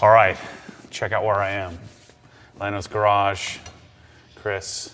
All right, check out where I am. Leno's garage, Chris,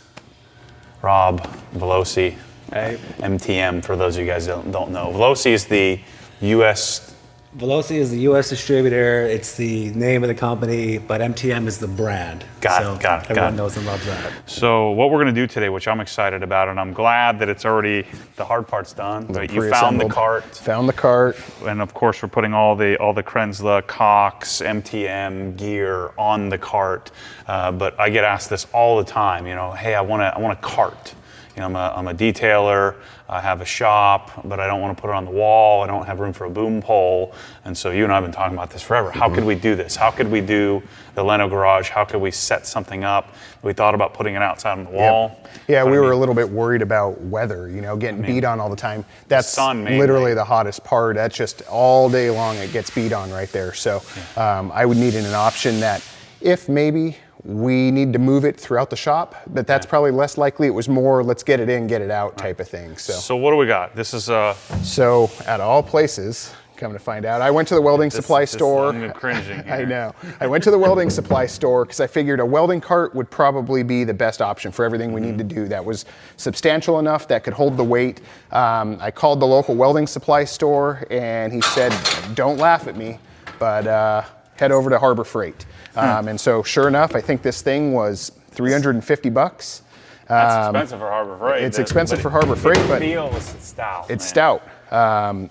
Rob, Veloci, Hey. MTM, for those of you guys that don't know. Veloci is the U.S. Veloci is the U.S. distributor. It's the name of the company, but MTM is the brand. Got it. Everyone knows and loves that. So what we're going to do today, which I'm excited about, and I'm glad that it's already, the hard part's done. But you found the cart. Found the cart. And of course, we're putting all the Kranzle, Cox, MTM gear on the cart. But I get asked this all the time. You know, hey, I want a cart. You know, I'm a detailer. I have a shop, but I don't want to put it on the wall. I don't have room for a boom pole. And so you and I have been talking about this forever. How could we do this? How could we do the Leno garage? How could we set something up? We thought about putting it outside on the wall. Yeah, we were a little bit worried about weather, you know, getting beat on all the time. That's literally the hottest part. That's just all day long it gets beat on right there. So I would need an option that if maybe we need to move it throughout the shop, but that's probably less likely. It was more, let's get it in, get it out type of thing. So what do we got? This is So at all places, come to find out, I went to the welding supply store. I'm cringing here. I know. I went to the welding supply store because I figured a welding cart would probably be the best option for everything we need to do. That was substantial enough that could hold the weight. I called the local welding supply store and he said, don't laugh at me, but head over to Harbor Freight. And so sure enough, I think this thing was $350. That's expensive for Harbor Freight. It's expensive for Harbor Freight, but it's stout. It's stout.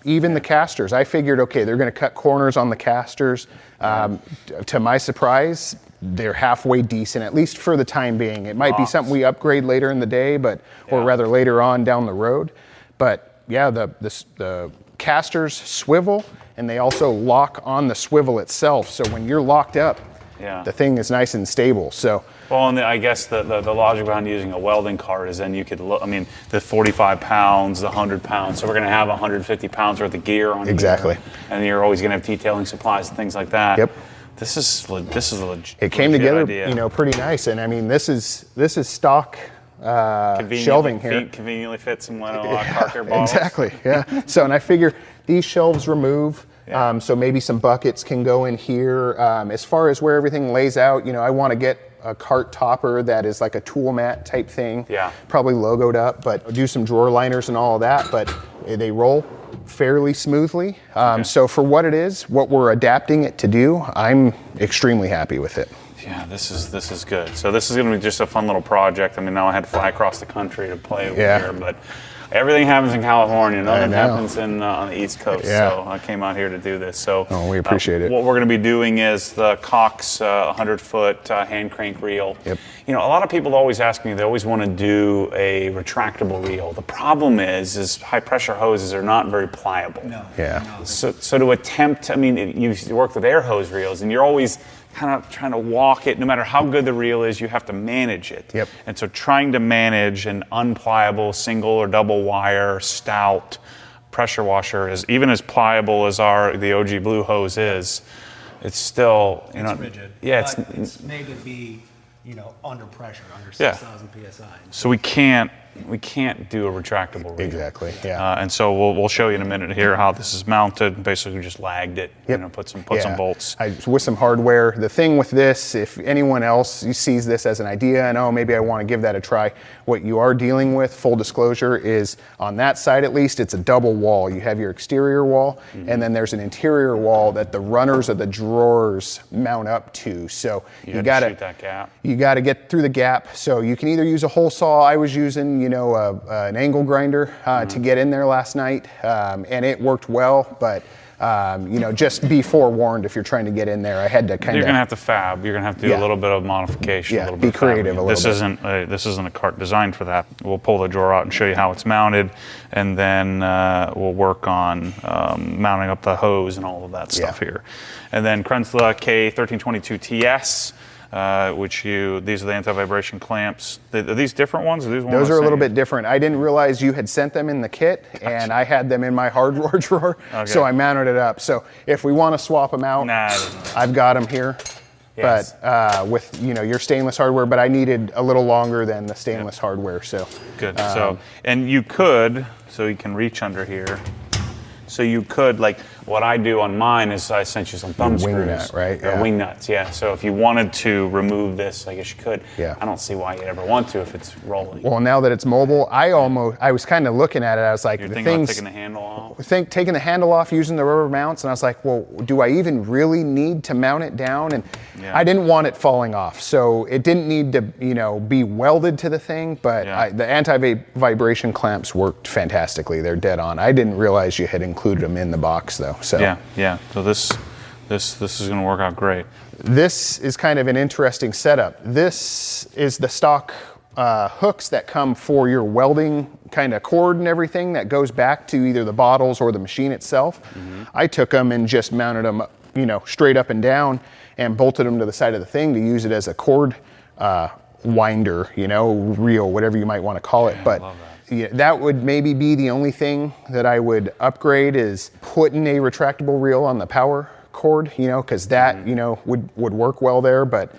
Even the casters, I figured, okay, they're going to cut corners on the casters. To my surprise, they're halfway decent, at least for the time being. It might be something we upgrade later in the day, or rather later on down the road. But yeah, the casters swivel, and they also lock on the swivel itself. So when you're locked up, the thing is nice and stable. So, well, and I guess the logic behind using a welding cart is then you could look, I mean, the 45 pounds, the 100 pounds. So we're going to have 150 pounds worth of gear on exactly. Here, and you're always going to have detailing supplies and things like that. Yep. This is a legit. It came together, idea. You know, pretty nice. And I mean, this is stock shelving here. Conveniently fits in Leno car care bottles. Exactly. Yeah. So, and I figure these shelves remove. So maybe some buckets can go in here. As far as where everything lays out, you know, I want to get a cart topper that is like a tool mat type thing. Yeah. Probably logoed up, but do some drawer liners and all of that, but they roll fairly smoothly. So for what it is, what we're adapting it to do, I'm extremely happy with it. Yeah, this is good. So this is going to be just a fun little project. I mean, now I had to fly across the country to play over here, but everything happens in California. Nothing happens on the East Coast. So I came out here to do this. So we appreciate it. What we're going to be doing is the Cox 100-foot hand crank reel. Yep. You know, a lot of people always ask me, they always want to do a retractable reel. The problem is high pressure hoses are not very pliable. No. Yeah. No. So to attempt, I mean, you've worked with air hose reels, and you're always kind of trying to walk it. No matter how good the reel is, you have to manage it. Yep. And so trying to manage an unpliable single or double wire stout pressure washer is even as pliable as the OG Blue hose is. It's still it's rigid. Yeah, it's made to be, you know, under pressure, under 6,000 psi. So we can't do a retractable reel. Exactly. Yeah. And so we'll show you in a minute here how this is mounted. Basically, just lagged it. You know, put some bolts. With some hardware. The thing with this, if anyone else sees this as an idea and maybe I want to give that a try, what you are dealing with, full disclosure, is on that side at least, it's a double wall. You have your exterior wall, and then there's an interior wall that the runners of the drawers mount up to. So you got to shoot that gap. You got to get through the gap. So you can either use a hole saw. I was using, you know, an angle grinder to get in there last night, and it worked well, but you know, just be forewarned if you're trying to get in there. I had to kind of. You're gonna have to fab. You're gonna have to do a little bit of modification. Yeah, a little be bit creative a little bit. This isn't a cart designed for that. We'll pull the drawer out and show you how it's mounted, and then we'll work on mounting up the hose and all of that stuff here. And then Kranzle K1322TS. These are the anti-vibration clamps. Are these different ones? Or those are a little bit different. I didn't realize you had sent them in the kit, and I had them in my hardware drawer, so I mounted it up. So if we want to swap them out, I've got them here. Yes. But with your stainless hardware, but I needed a little longer than the stainless hardware. So good. And you could, so you can reach under here. So you could, like, what I do on mine is I sent you some thumb Wing screws. nut, right? Or Yeah. wing nuts, yeah. So if you wanted to remove this, I guess you could. Yeah. I don't see why you'd ever want to if it's rolling. Well, now that it's mobile, I was kind of looking at it. I was like, You're the thinking about things, taking the handle off? taking the handle off, using the rubber mounts, and I was like, well, do I even really need to mount it down? And Yeah. I didn't want it falling off, so it didn't need to, be welded to the thing. But Yeah. the anti-vibration clamps worked fantastically. They're dead on. I didn't realize you had included them in the box, though. So Yeah. So this is going to work out great. this is kind of an interesting setup. This is the stock hooks that come for your welding kind of cord and everything that goes back to either the bottles or the machine itself. I took them and just mounted them, straight up and down and bolted them to the side of the thing to use it as a cord winder, reel, whatever you might want to call it. But yeah, that would maybe be the only thing that I would upgrade is putting a retractable reel on the power cord, because that, would work well there. But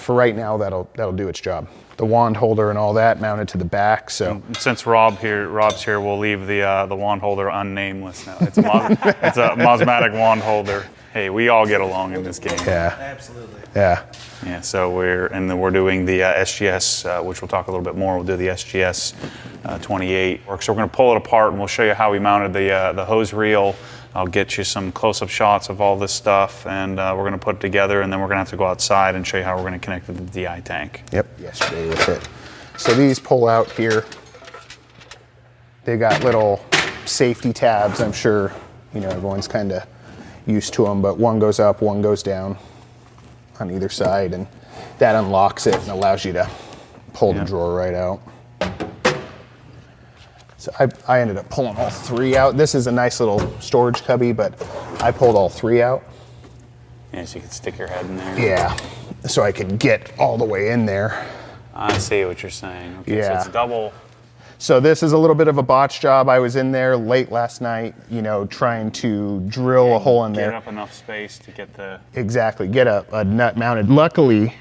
for right now, that'll do its job. The wand holder and all that mounted to the back. So Since Rob's here, we'll leave the wand holder unnameless now. It's a Mosmatic wand holder. Hey, we all get along in this game. yeah, Absolutely. yeah. Yeah, so we're doing the SGS, which we'll talk a little bit more. We'll do the SGS 28. So we're going to pull it apart, and we'll show you how we mounted the hose reel. I'll get you some close-up shots of all this stuff, and we're going to put it together, and then we're going to have to go outside and show you how we're going to connect with the DI tank. Yep, yesterday with it. So these pull out here. They got little safety tabs. I'm sure, everyone's kind of used to them, but one goes up, one goes down on either side, and that unlocks it and allows you to pull the drawer right out. So I ended up pulling all three out. This is a nice little storage cubby, but I pulled all three out. Yeah, so you can stick your head in there. Yeah, so I could get all the way in there. I see what you're saying. Okay, Yeah. so it's double. So this is a little bit of a botch job. I was in there late last night, trying to drill a hole in there. Get up enough space to get the... Exactly, get a nut mounted. Luckily,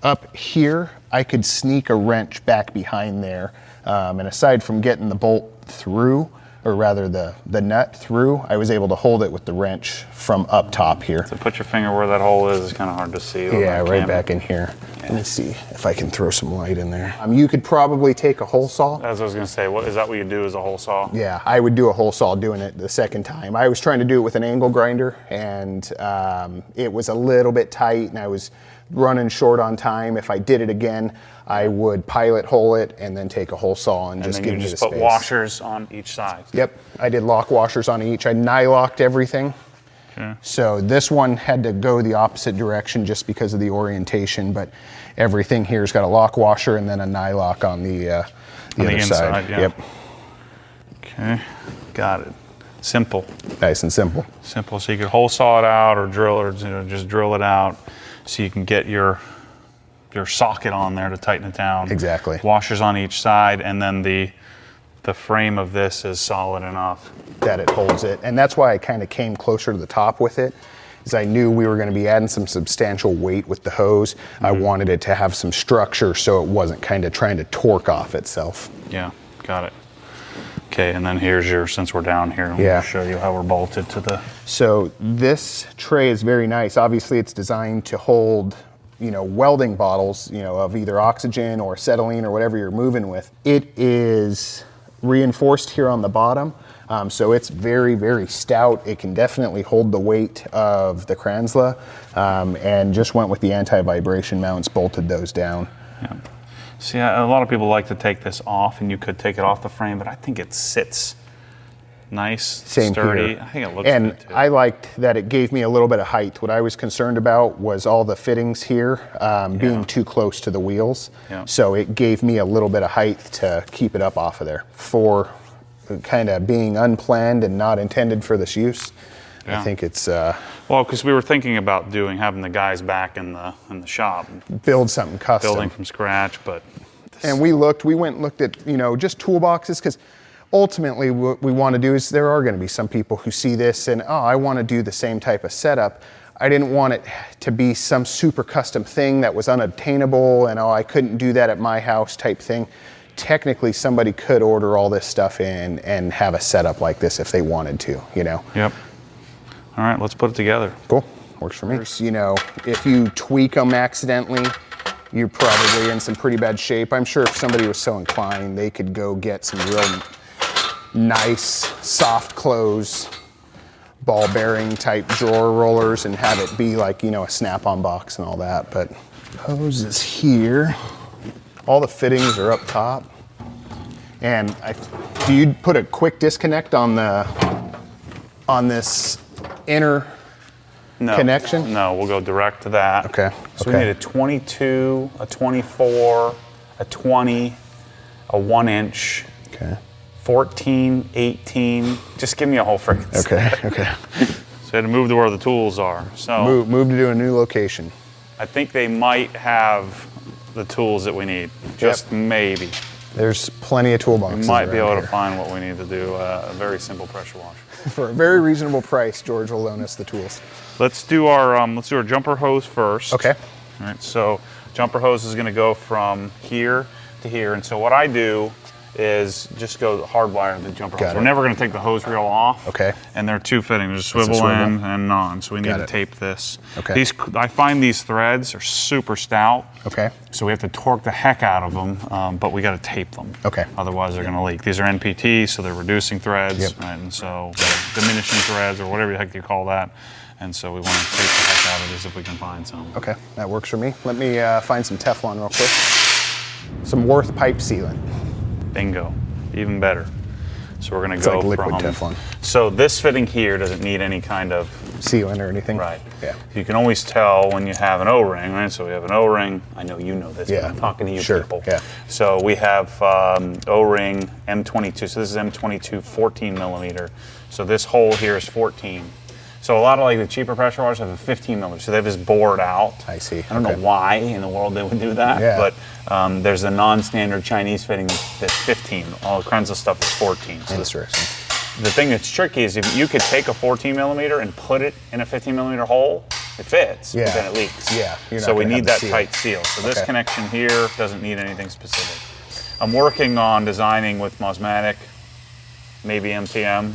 up here, I could sneak a wrench back behind there. And aside from getting the bolt through, or rather the nut through, I was able to hold it with the wrench from up top here. So put your finger where that hole is. It's kind of hard to see. Yeah, right back in here. Let me see if I can throw some light in there. You could probably take a hole saw. As I was going to say, is that what you do, is a hole saw? Yeah, I would do a hole saw doing it the second time. I was trying to do it with an angle grinder, and it was a little bit tight, and I was running short on time. If I did it again, I would pilot hole it and then take a hole saw and just give me the space. And then you just put washers on each side. Yep, I did lock washers on each. I nylocked everything. Okay. So this one had to go the opposite direction just because of the orientation, but everything here's got a lock washer and then a nylock on the other inside, side. yeah. Yep. Okay, got it. Simple. Nice and simple. Simple. So you could hole saw it out or drill, or just drill it out, so you can get your socket on there to tighten it down. Exactly. Washers on each side, and then the frame of this is solid enough that it holds it. And that's why I kind of came closer to the top with it, is I knew we were going to be adding some substantial weight with the hose. I wanted it to have some structure so it wasn't kind of trying to torque off itself. Yeah, got it. Okay, and then here's since we're down here, Yeah. we'll show you how we're bolted to the... So this tray is very nice. Obviously it's designed to hold, welding bottles, of either oxygen or acetylene or whatever you're moving with. It is reinforced here on the bottom. So it's very, very stout. It can definitely hold the weight of the Kranzle, and just went with the anti-vibration mounts, bolted those down. Yeah. See, a lot of people like to take this off, and you could take it off the frame, but I think it sits nice, Same sturdy. here. I think it looks And good too. I liked that it gave me a little bit of height. What I was concerned about was all the fittings here being too close to the wheels. Yeah. So it gave me a little bit of height to keep it up off of there. For kind of being unplanned and not intended for this use, Yeah. I think it's Well, because we were thinking about having the guys back in the shop, build something custom. building from scratch, but And we went and looked at, just toolboxes, because ultimately what we want to do is there are going to be some people who see this and, I want to do the same type of setup. I didn't want it to be some super custom thing that was unobtainable and, I couldn't do that at my house type thing. technically somebody could order all this stuff in and have a setup like this if they wanted to, you know? Yep. All right, let's put it together. Cool, works for me. You know, if you tweak them accidentally, you're probably in some pretty bad shape. I'm sure if somebody was so inclined, they could go get some real nice, soft close, ball bearing type drawer rollers and have it be like, you know, a snap-on box and all that. But hose is here. All the fittings are up top. And do you put a quick disconnect on this inner connection? No, we'll go direct to that. Okay. So we need a 22, a 24, a 20, a 1 inch. Okay. 14, 18. Just give me a whole freaking set. Okay. So I had to move to where the tools are. So move to a new location. I think they might have the tools that we need. Just maybe. There's plenty of toolboxes. We might be able here. to find what we need to do. A very simple pressure washer. For a very reasonable price, George will loan us the tools. Let's do our jumper hose first. Okay. All right. So jumper hose is going to go from here to here, and so what I do is just go hardwire the jumper hose. We're never going to take the hose reel off. Okay. And they're two fitting. There's a swivel in and non. So we need to tape this. Okay. I find these threads are super stout. Okay. So we have to torque the heck out of them, but we got to tape them. Okay. Otherwise they're going to leak. These are NPT, so they're reducing threads, right? And so diminishing threads or whatever the heck you call that. And so we want to tape the heck out of these if we can find some. Okay, that works for me. Let me find some Teflon real quick. Some Worth pipe sealant. Bingo, even better. So we're going to It's go like liquid from, Teflon. So this fitting here doesn't need any kind of sealant or anything. Right. Yeah. You can always tell when you have an O-ring, right? So we have an O-ring. I know you know this, Yeah. but I'm talking to you Sure. people. Yeah. So we have O-ring M22. So this is M22 14 millimeter. So this hole here is 14. So a lot of like the cheaper pressure washers have a 15 millimeter. So they have this bored out. I see. I don't know why in the world they would do that. Yeah. But there's a non-standard Chinese fitting that's 15. All Kranzle stuff is 14. So Interesting. the thing that's tricky is if you could take a 14 millimeter and put it in a 15 millimeter hole, it fits, but then it leaks. Yeah. You're not So we gonna need have that the seal. tight seal. So this connection here doesn't need anything specific. I'm working on designing with Mosmatic, maybe MTM,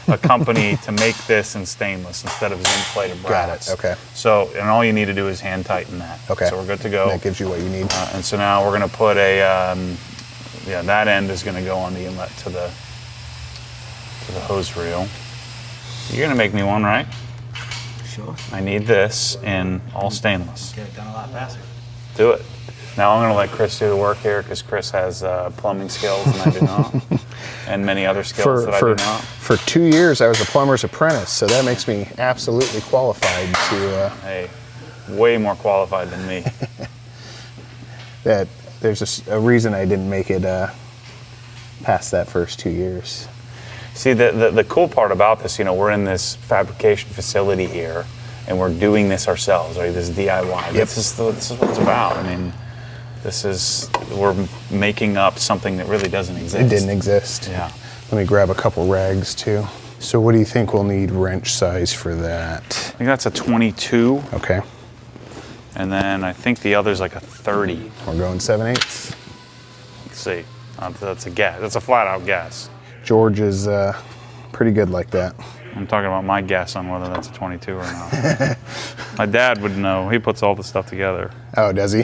a company to make this in stainless instead of zinc plated brass. Got it. Okay. So, and all you need to do is hand tighten that. Okay. So we're good to go. That gives you what you need. And so now we're going to put a, that end is going to go on the inlet to the hose reel. You're going to make me one, right? Sure. I need this in all stainless. Get it done a lot faster. Do it. Now I'm going to let Chris do the work here because Chris has plumbing skills and I do not, and many other skills that I do not. For 2 years, I was a plumber's apprentice, so that makes me absolutely qualified to. Hey, way more qualified than me. That there's a reason I didn't make it past that first 2 years. See, the cool part about this, we're in this fabrication facility here, and we're doing this ourselves, right? This DIY. This is what it's about. I mean, we're making up something that really doesn't exist. It didn't exist. Yeah. Let me grab a couple rags too. So what do you think we'll need wrench size for that? I think that's a 22, Okay. and then I think the other's like a 30. We're going 7/8. Let's see. That's a guess. That's a flat out guess. George is pretty good like that. I'm talking about my guess on whether that's a 22 or not. My dad would know. He puts all the stuff together. Oh, does he?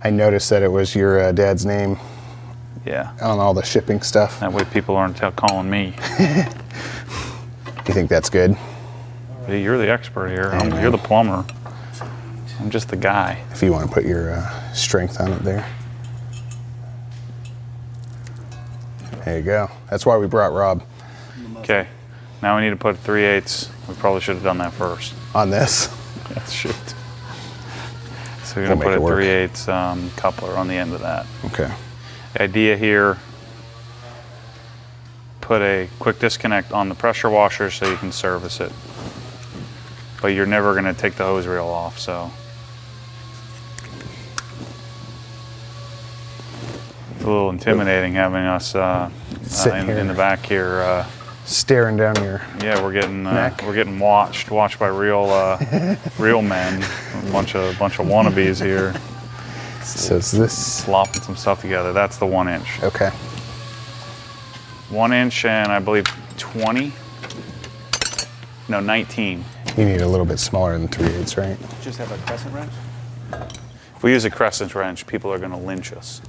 I noticed that it was your dad's name Yeah. on all the shipping stuff. That way people aren't calling me. You think that's good? Hey, you're the expert here. Amen. You're the plumber. I'm just the guy. If you want to put your strength on it there. There you go. That's why we brought Rob. Okay. Now we need to put 3/8. We probably should have done that first. On this. Shoot. So we're going to put a 3/8 coupler on the end of that. Okay. The idea here, put a quick disconnect on the pressure washer so you can service it. But you're never going to take the hose reel off, so. It's a little intimidating having us in the back here. Staring down your Yeah, we're getting neck. watched by real men, a bunch of wannabes here. So is this slopping some stuff together. That's the 1 inch. okay? 1 inch and I believe 20. No, 19. You need a little bit smaller than 3/8, right? Just have a crescent wrench? If we use a crescent wrench, people are going to lynch us.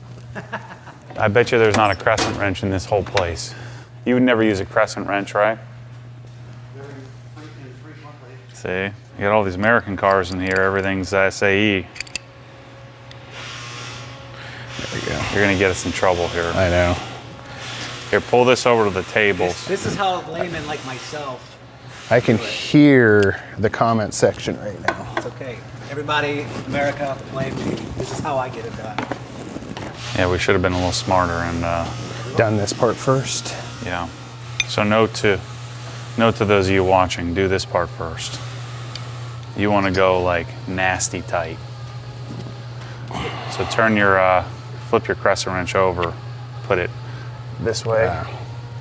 I bet you there's not a crescent wrench in this whole place. You would never use a crescent wrench, right? See, you got all these American cars in here. Everything's SAE. There we go. You're going to get us in trouble here. I know. Here, pull this over to the table. This is how laymen like myself. I can hear the comment section right now. It's okay. Everybody, America, blame me. This is how I get it done. Yeah, we should have been a little smarter and Done this part first. yeah. So note to those of you watching, do this part first. You want to go like nasty tight. So turn your, flip your crescent wrench over, put it this way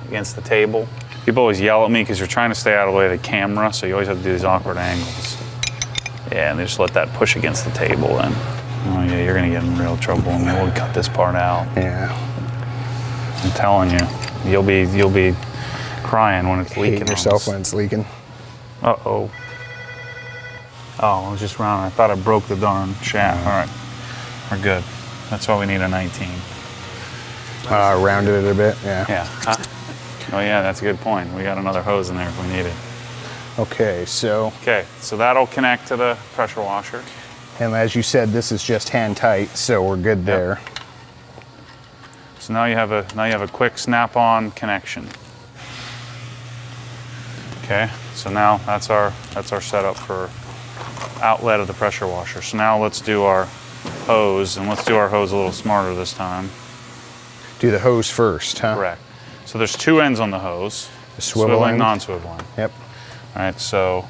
against the table. People always yell at me because you're trying to stay out of the way of the camera, so you always have to do these awkward angles. Yeah, and they just let that push against the table and oh yeah, you're gonna get in real trouble and we'll cut this part out. Yeah. I'm telling you, you'll be crying when it's leaking. Hating yourself when it's leaking. Uh-oh. Oh, I was just round. I thought I broke the darn shaft. All right, we're good. That's why we need a 19. Rounded it a bit, yeah. Yeah. Huh? Oh yeah, that's a good point. We got another hose in there if we need it. Okay, so, Okay, so that'll connect to the pressure washer. and as you said, this is just hand tight, so we're good there. So now you have a quick snap-on connection. Okay, so now that's our setup for outlet of the pressure washer. So now let's do our hose, and let's do our hose a little smarter this time. Do the hose first, huh? Correct. So there's two ends on the hose. The swivel end? non-swiveling. Yep. All right, so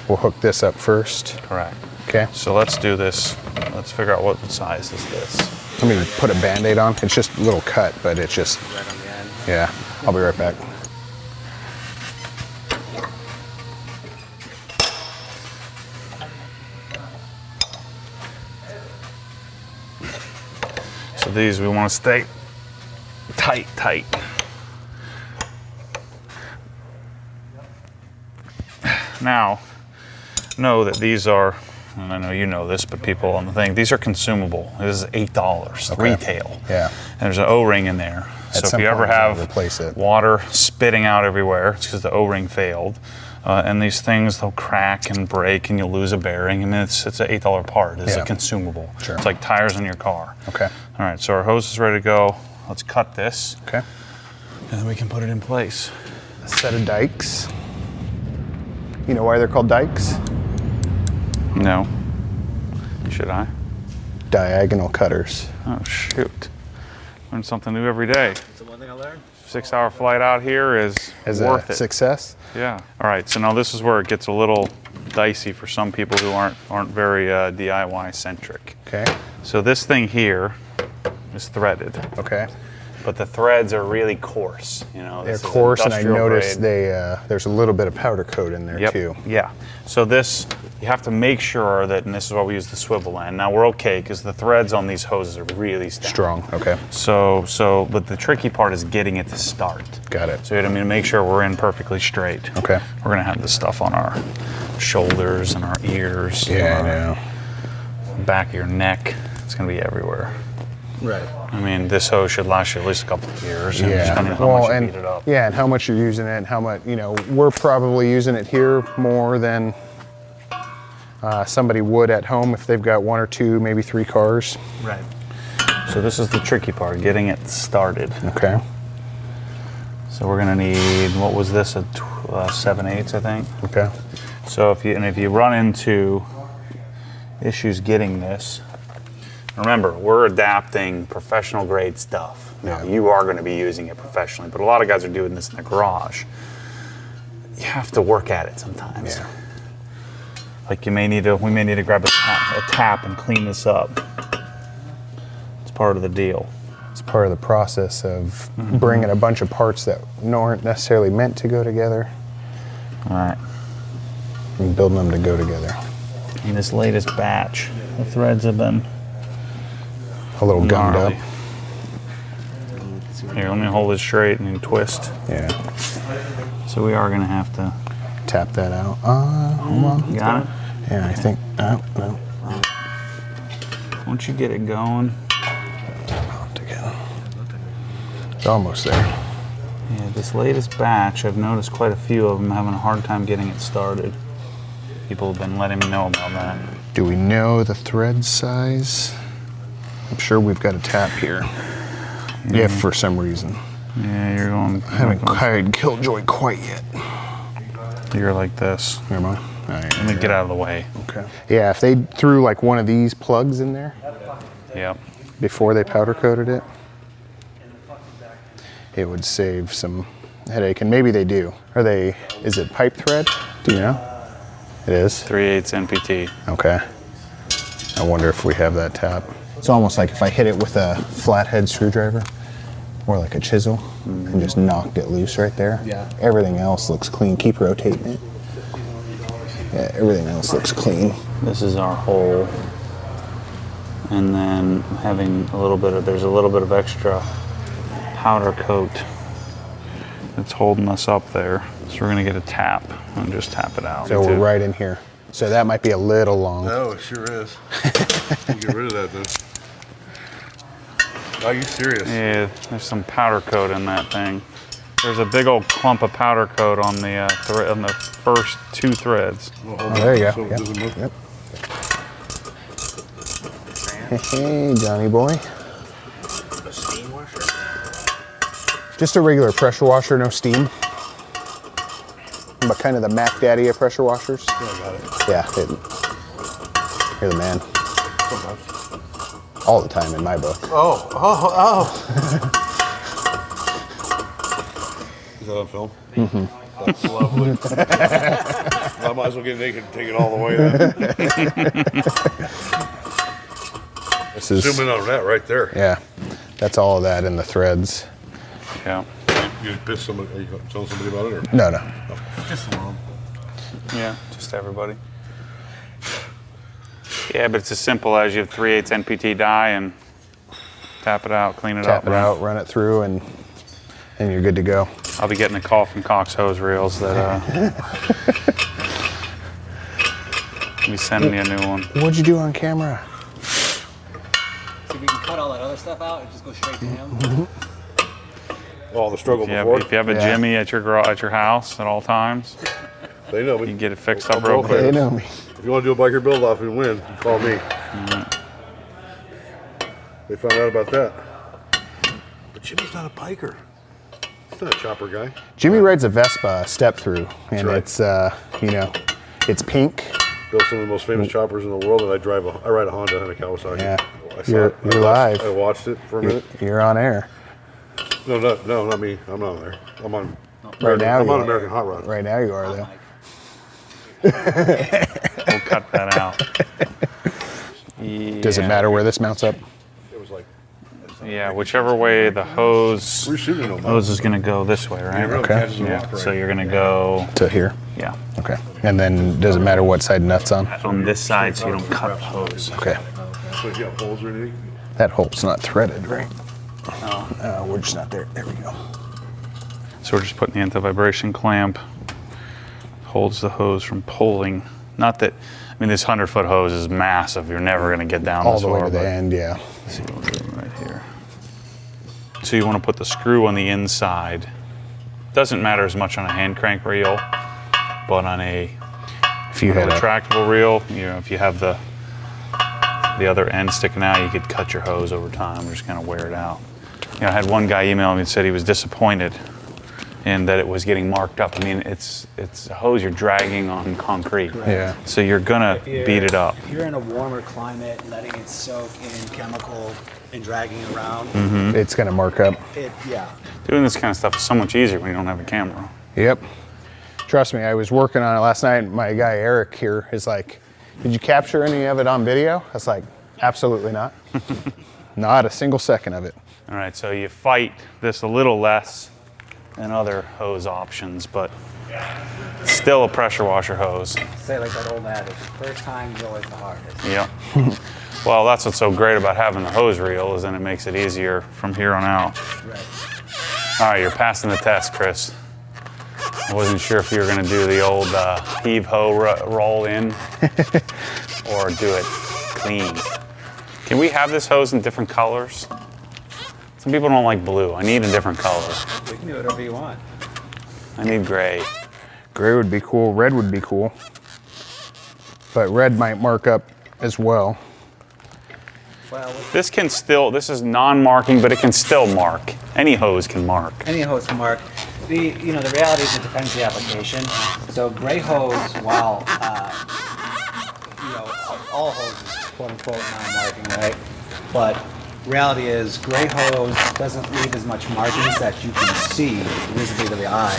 We'll hook this up first. correct. Okay. So let's do this. Let's figure out what size is this. Let me put a Band-Aid on. It's just a little cut, but it's just, Right on the end. yeah. I'll be right back. So these we want to stay tight. Now, know that these are, and I know you know this, but people on the thing, these are consumable. This is $8 Okay. retail. Yeah. And there's an O-ring in there. At So some if you ever point, I'll have replace it. water spitting out everywhere, it's because the O-ring failed. And these things, they'll crack and break and you'll lose a bearing. I mean, it's an $8 part. It's Yeah. a consumable. Sure. It's like tires in your car. Okay. All right, so our hose is ready to go. Let's cut this, Okay. and then we can put it in place. A set of dikes. You know why they're called dikes? No. Should I? Diagonal cutters. Oh, shoot. Learn something new every day. That's the one thing I learned. 6-hour flight out here is As worth a it. success. Yeah. All right, so now this is where it gets a little dicey for some people who aren't very DIY centric. Okay. So this thing here is threaded, Okay. but the threads are really coarse. You know, They're this is coarse, and I industrial noticed grade. there's a little bit of powder coat in there Yep. too. Yeah. So this, you have to make sure that, and this is why we use the swivel end. Now we're okay because the threads on these hoses are really stout. Strong. Okay. But the tricky part is getting it to start. Got it. So you know what I mean, to make sure we're in perfectly straight. Okay. We're gonna have this stuff on our shoulders and our ears. Yeah, on I our know. back of your neck. It's gonna be everywhere. Right. I mean, this hose should last you at least a couple of years. And Yeah. depending on how much you beat it up. Yeah, and how much you're using it, and how much, we're probably using it here more than somebody would at home if they've got 1 or 2, maybe 3 cars. Right. So this is the tricky part, getting it started. Okay. So we're gonna need, what was this, a 7/8, I think? Okay. So if you run into issues getting this, remember, we're adapting professional grade stuff. Now, Yeah. you are going to be using it professionally, but a lot of guys are doing this in the garage. You have to work at it sometimes. Yeah. Like we may need to grab a tap and clean this up. It's part of the deal. It's part of the process of bringing a bunch of parts that aren't necessarily meant to go together All right. and building them to go together. In this latest batch, the threads have been a little gummed gnarly. up. Here, let me hold it straight and then twist. Yeah. So we are gonna have to. Tap that out. Hold on. Got it? Yeah, I think. Oh, no. Once you get it going. It's almost there. Yeah, this latest batch, I've noticed quite a few of them having a hard time getting it started. People have been letting me know about that. Do we know the thread size? I'm sure we've got a tap here. If for some reason. Yeah, you're going. I haven't hired Killjoy quite yet. You're like this. Am I? Let me get out of the way. Okay. Yeah, if they threw like one of these plugs in there Yep. before they powder coated it, it would save some headache. And maybe they do. Are they? Is it pipe thread? Do you know? It is. 3/8 NPT. Okay. I wonder if we have that tap. It's almost like if I hit it with a flathead screwdriver or like a chisel and just knocked it loose right there. Yeah. Everything else looks clean. Keep rotating it. Yeah, everything else looks clean. This is our hole. And then having there's a little bit of extra powder coat that's holding us up there. So we're gonna get a tap and just tap it out. So we're right in here. So that might be a little long. No, it sure is. Get rid of that then. Are you serious? Yeah, there's some powder coat in that thing. There's a big old clump of powder coat on the on the first 2 threads. Well, Oh, there you go. So it Yep. doesn't move. Yep. Hey, Johnny boy. Just a regular pressure washer, no steam. But kind of the Mac Daddy of pressure washers. Yeah, I got it. Yeah, you're the man. All the time in my book. Oh. Is that on film? Mm-hmm. That's lovely. I might as well get naked and take it all the way then. This is, Zoom in on that right there. yeah, that's all of that in the threads. Yeah. You pissed somebody, are you telling somebody about it or? No, no. Just alone. Yeah, just everybody. Yeah, but it's as simple as you have 3/8 NPT die and tap it out, clean it up. Tap it out, run it through, and you're good to go. I'll be getting a call from Cox Hose Reels that be sending me a new one. What'd you do on camera? So we can cut all that other stuff out and just go straight to him. Oh, the struggle If you have, before. if you have a Yeah. Jimmy at your house at all times, They know you me. can get it fixed up I'm real both quick. They know me. If you want to do a biker build off and win, you call me. They found out about that. But Jimmy's not a biker. He's not a chopper guy. Jimmy rides a Vespa step through, and right. it's it's pink. Built some of the most famous choppers in the world, and I ride a Honda and a Kawasaki. Yeah. I saw You're it. I live. watched- I watched it for a minute. You're on air No, not me. I'm not on there. I'm on. right now. I'm you on are. American Hot Rod. Right now you are though. We'll cut that out. Does it matter where this mounts up? It was like Yeah, whichever way the hose we're shooting them. hose is gonna go this way, right? Okay. Yeah. So you're gonna go. To here. Yeah. Okay. And then does it matter what side nuts on? On this side, so you don't cut the hose. Okay. So you got holes or anything? That hole's not threaded, right? No. We're just not there. There we go. So we're just putting the anti-vibration clamp. Holds the hose from pulling. Not that, I mean, this 100-foot hose is massive. You're never going to get down All this the way far, to the but- end, yeah. Let's see what we're doing right here. So you want to put the screw on the inside. Doesn't matter as much on a hand crank reel, but on a If you had a retractable reel, if you have the other end sticking out, you could cut your hose over time or just kind of wear it out. I had one guy email me and said he was disappointed in that it was getting marked up. I mean, it's a hose you're dragging on concrete. Yeah. So you're gonna beat it up. If you're in a warmer climate, letting it soak in chemical and dragging it around, it's gonna mark up. yeah. Doing this kind of stuff is so much easier when you don't have a camera. Yep. Trust me, I was working on it last night. My guy Eric here is like, "Did you capture any of it on video?" I was like, "Absolutely not. Not a single second of it." All right, so you fight this a little less than other hose options, but it's still a pressure washer hose. Say like that old adage, first time is always the hardest. Yeah. Well, that's what's so great about having the hose reel, is then it makes it easier from here on out. Right. All right, you're passing the test, Chris. I wasn't sure if you were going to do the old heave hoe roll in or do it clean. Can we have this hose in different colors? Some people don't like blue. I need a different color. You can do whatever you want. I need gray. Gray would be cool. Red would be cool. But red might mark up as well. Well, This is non-marking, but it can still mark. Any hose can mark. any hose can mark. The reality is it depends on the application. So gray hose, while all hoses, quote unquote, non-marking, right? But reality is gray hose doesn't leave as much markings that you can see visibly to the eye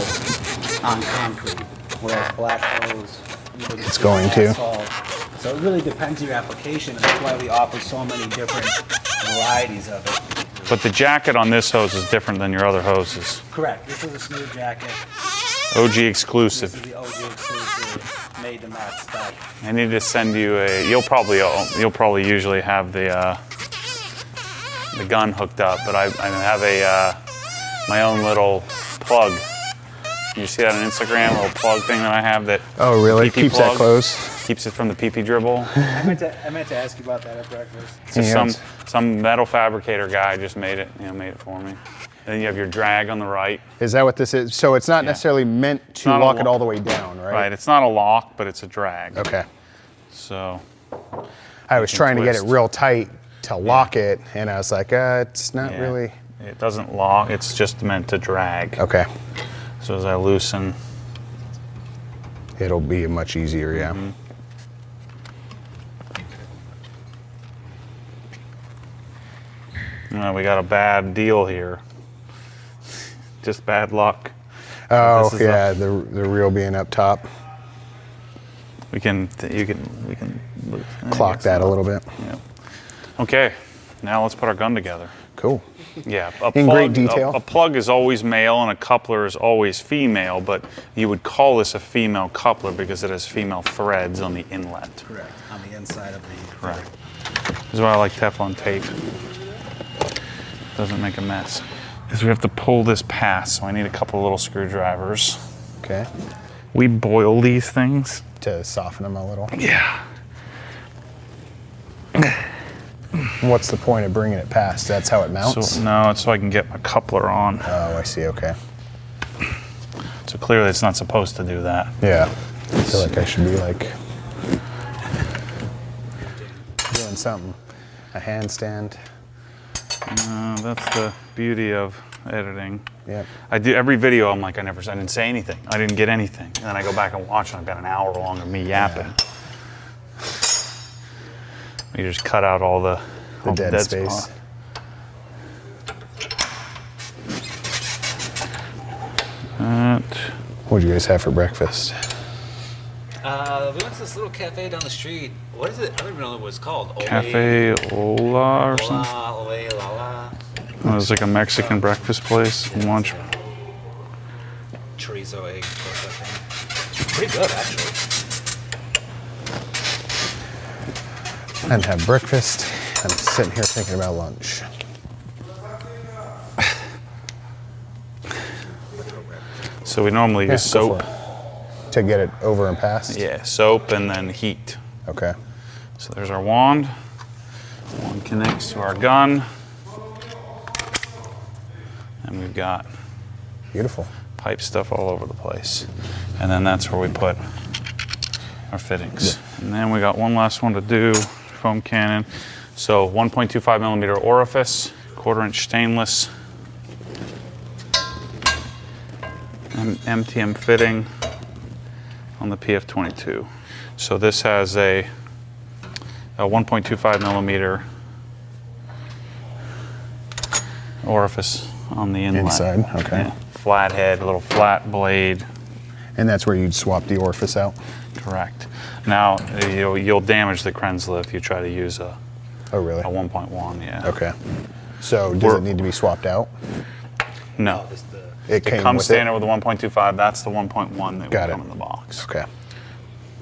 on concrete, whereas black hose, It's going to. asphalt. So it really depends on your application, and that's why we offer so many different varieties of it. But the jacket on this hose is different than your other hoses. Correct. This is a smooth jacket. OG This is exclusive. the OG exclusive, made to match spec. I need to send you a. You'll probably usually have the gun hooked up, but I have my own little plug. You see that on Instagram, a little plug thing that I have that. Oh, really? PP Keeps plug, that close? Keeps it from the PP dribble. I meant to ask you about that at breakfast. It's just Yeah. some metal fabricator guy just made it for me. And then you have your drag on the right. Is that what this is? So it's not necessarily meant to not a lock it lo- all the way down, right? Right. It's not a lock, but it's a drag. Okay. So I was can trying to get it twist. real tight to lock it, and I was like, it's not yeah, really. it doesn't lock. It's just meant to drag. Okay. So as I loosen. It'll be much easier, yeah. We got a bad deal here. Just bad luck. Oh, This is yeah, the reel being up top. We can Clock that a little bit. Yeah. Okay. Now let's put our gun together. Cool. Yeah. In great detail. A plug is always male and a coupler is always female, but you would call this a female coupler because it has female threads on the inlet. Correct. On the inside of the. Correct. This is why I like Teflon tape. Doesn't make a mess. Because we have to pull this past, so I need a couple little screwdrivers. Okay. We boil these things. To soften them a little. Yeah. What's the point of bringing it past? That's how it mounts? So no, it's so I can get my coupler on. Oh, I see, okay. So clearly it's not supposed to do that. Yeah. I feel like I should be like doing something. A handstand. That's the beauty of editing. Yep. I do every video. I'm like, I didn't say anything. I didn't get anything. And then I go back and watch, and I've got an hour long of me yapping. You just cut out all the dead space. spot. What'd you guys have for breakfast? We went to this little cafe down the street. What is it? I don't even know what it's called. Cafe Ola or something. Ole, la, la. It was like a Mexican breakfast place, lunch. Chorizo, egg, toast, I think. Pretty good, actually. I didn't have breakfast. I'm sitting here thinking about lunch. So we normally use Go soap. for it. To get it over and past? Yeah, soap and then heat. Okay. So there's our wand. Wand connects to our gun. And we've got Beautiful. pipe stuff all over the place. And then that's where we put our fittings. Yeah. And then we got one last one to do, foam cannon. So 1.25 millimeter orifice, 1/4 inch stainless. And MTM fitting on the PF22. So this has a 1.25 millimeter orifice on the inlet. Inside, okay. Yeah. Flat head, a little flat blade. And that's where you'd swap the orifice out? Correct. Now, you'll damage the Kranzle if you try to use a Oh, really? 1.1, yeah. Okay. So does it need to be swapped out? No. It came comes with standard with the 1.25. That's the 1.1 that Got would it. come in the box. Okay.